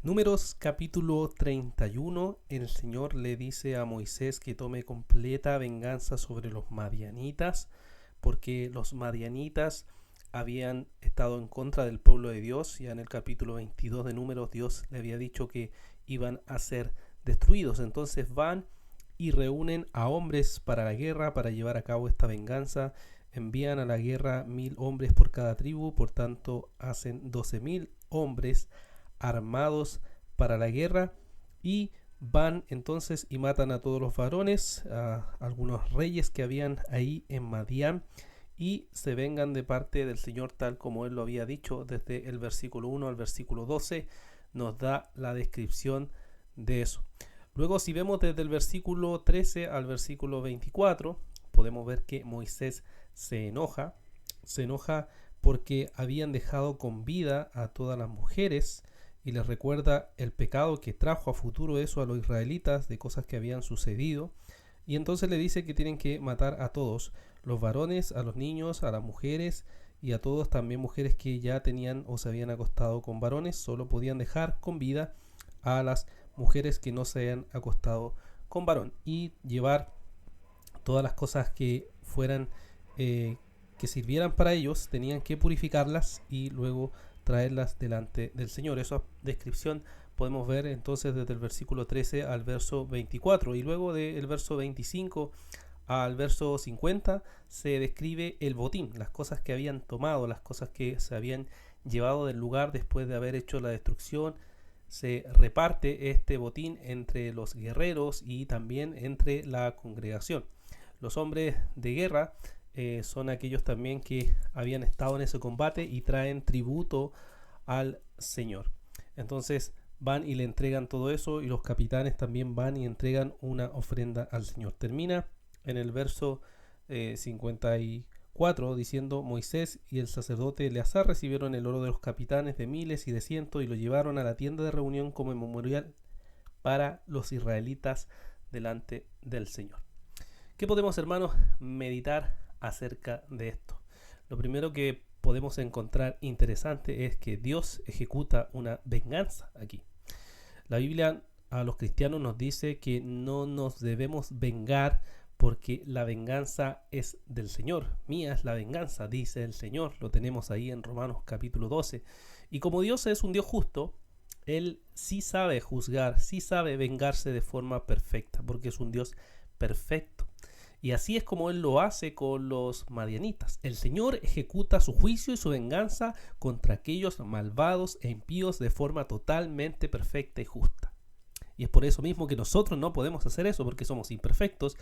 Números capítulo 31, el Señor le dice a Moisés que tome completa venganza sobre los madianitas, porque los madianitas habían estado en contra del pueblo de Dios. Ya en el capítulo 22 de Números Dios le había dicho que iban a ser destruidos. Entonces van y reúnen a hombres para la guerra, para llevar a cabo esta venganza. Envían a la guerra 1000 hombres por cada tribu, por tanto hacen 12.000 hombres armados para la guerra y van entonces y matan a todos los varones, a algunos reyes que habían ahí en Madián, y se vengan de parte del Señor tal como él lo había dicho. Desde el versículo 1 al versículo 12 nos da la descripción de eso. Luego, si vemos desde el versículo 13 al versículo 24, podemos ver que Moisés se enoja porque habían dejado con vida a todas las mujeres, y les recuerda el pecado que trajo a futuro eso a los israelitas, de cosas que habían sucedido. Y entonces le dice que tienen que matar a todos, los varones, a los niños, a las mujeres y a todos, también mujeres que ya tenían o se habían acostado con varones. Solo podían dejar con vida a las mujeres que no se hayan acostado con varón, y llevar todas las cosas que fueran que sirvieran para ellos, tenían que purificarlas y luego traerlas delante del Señor. Esa descripción podemos ver entonces desde el versículo 13 al verso 24, y luego del verso 25 al verso 50 se describe el botín, las cosas que habían tomado, las cosas que se habían llevado del lugar después de haber hecho la destrucción. Se reparte este botín entre los guerreros y también entre la congregación. Los hombres de guerra son aquellos también que habían estado en ese combate y traen tributo al Señor. Entonces van y le entregan todo eso, y los capitanes también van y entregan una ofrenda al Señor. Termina en el verso 54 diciendo: Moisés y el sacerdote Eleazar recibieron el oro de los capitanes de miles y de cientos y lo llevaron a la tienda de reunión como memorial para los israelitas delante del Señor. ¿Qué podemos, hermanos, meditar acerca de esto? Lo primero que podemos encontrar interesante es que Dios ejecuta una venganza aquí. La Biblia a los cristianos nos dice que no nos debemos vengar porque la venganza es del Señor. Mía es la venganza, dice el Señor. Lo tenemos ahí en Romanos capítulo 12. Y como Dios es un Dios justo, Él sí sabe juzgar, sí sabe vengarse de forma perfecta, porque es un Dios perfecto. Y así es como Él lo hace con los madianitas. El Señor ejecuta su juicio y su venganza contra aquellos malvados e impíos de forma totalmente perfecta y justa. Y es por eso mismo que nosotros no podemos hacer eso, porque somos imperfectos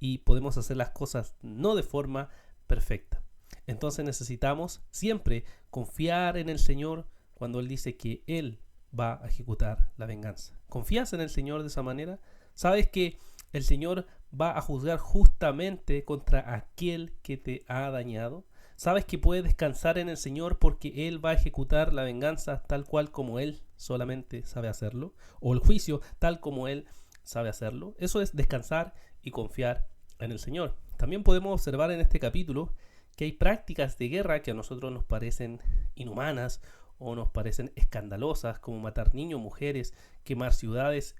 y podemos hacer las cosas no de forma perfecta. Entonces necesitamos siempre confiar en el Señor cuando Él dice que Él va a ejecutar la venganza. ¿Confías en el Señor de esa manera? ¿Sabes que el Señor va a juzgar justamente contra aquel que te ha dañado? ¿Sabes que puedes descansar en el Señor porque Él va a ejecutar la venganza tal cual como Él solamente sabe hacerlo? ¿O el juicio tal como Él sabe hacerlo? Eso es descansar y confiar en el Señor. También podemos observar en este capítulo que hay prácticas de guerra que a nosotros nos parecen inhumanas o nos parecen escandalosas, como matar niños, mujeres, quemar ciudades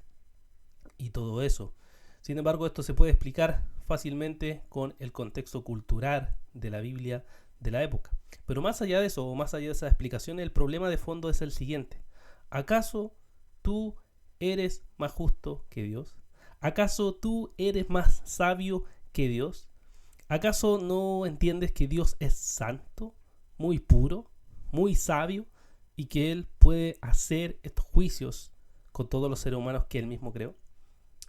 y todo eso. Sin embargo, esto se puede explicar fácilmente con el contexto cultural de la Biblia de la época. Pero más allá de eso, o más allá de esa explicación, el problema de fondo es el siguiente. ¿Acaso tú eres más justo que Dios? ¿Acaso tú eres más sabio que Dios? ¿Acaso no entiendes que Dios es santo, muy puro, muy sabio, y que Él puede hacer estos juicios con todos los seres humanos que Él mismo creó?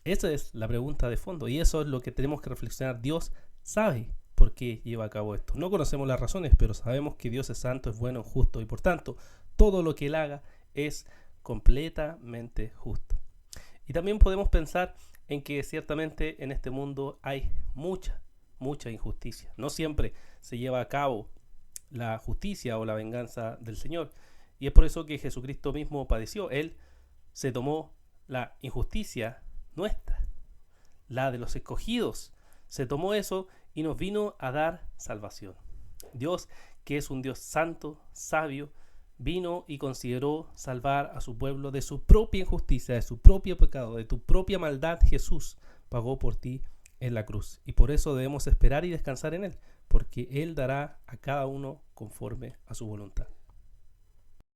Esa es la pregunta de fondo, y eso es lo que tenemos que reflexionar. Dios sabe por qué lleva a cabo esto. No conocemos las razones, pero sabemos que Dios es santo, es bueno, justo, y por tanto todo lo que Él haga es completamente justo. Y también podemos pensar en que ciertamente en este mundo hay mucha injusticia. No siempre se lleva a cabo la justicia o la venganza del Señor. Y es por eso que Jesucristo mismo padeció. Él se tomó la injusticia nuestra, la de los escogidos. Se tomó eso y nos vino a dar salvación. Dios, que es un Dios santo, sabio, vino y consideró salvar a su pueblo de su propia injusticia, de su propio pecado, de tu propia maldad. Jesús pagó por ti en la cruz. Y por eso debemos esperar y descansar en Él, porque Él dará a cada uno conforme a su voluntad.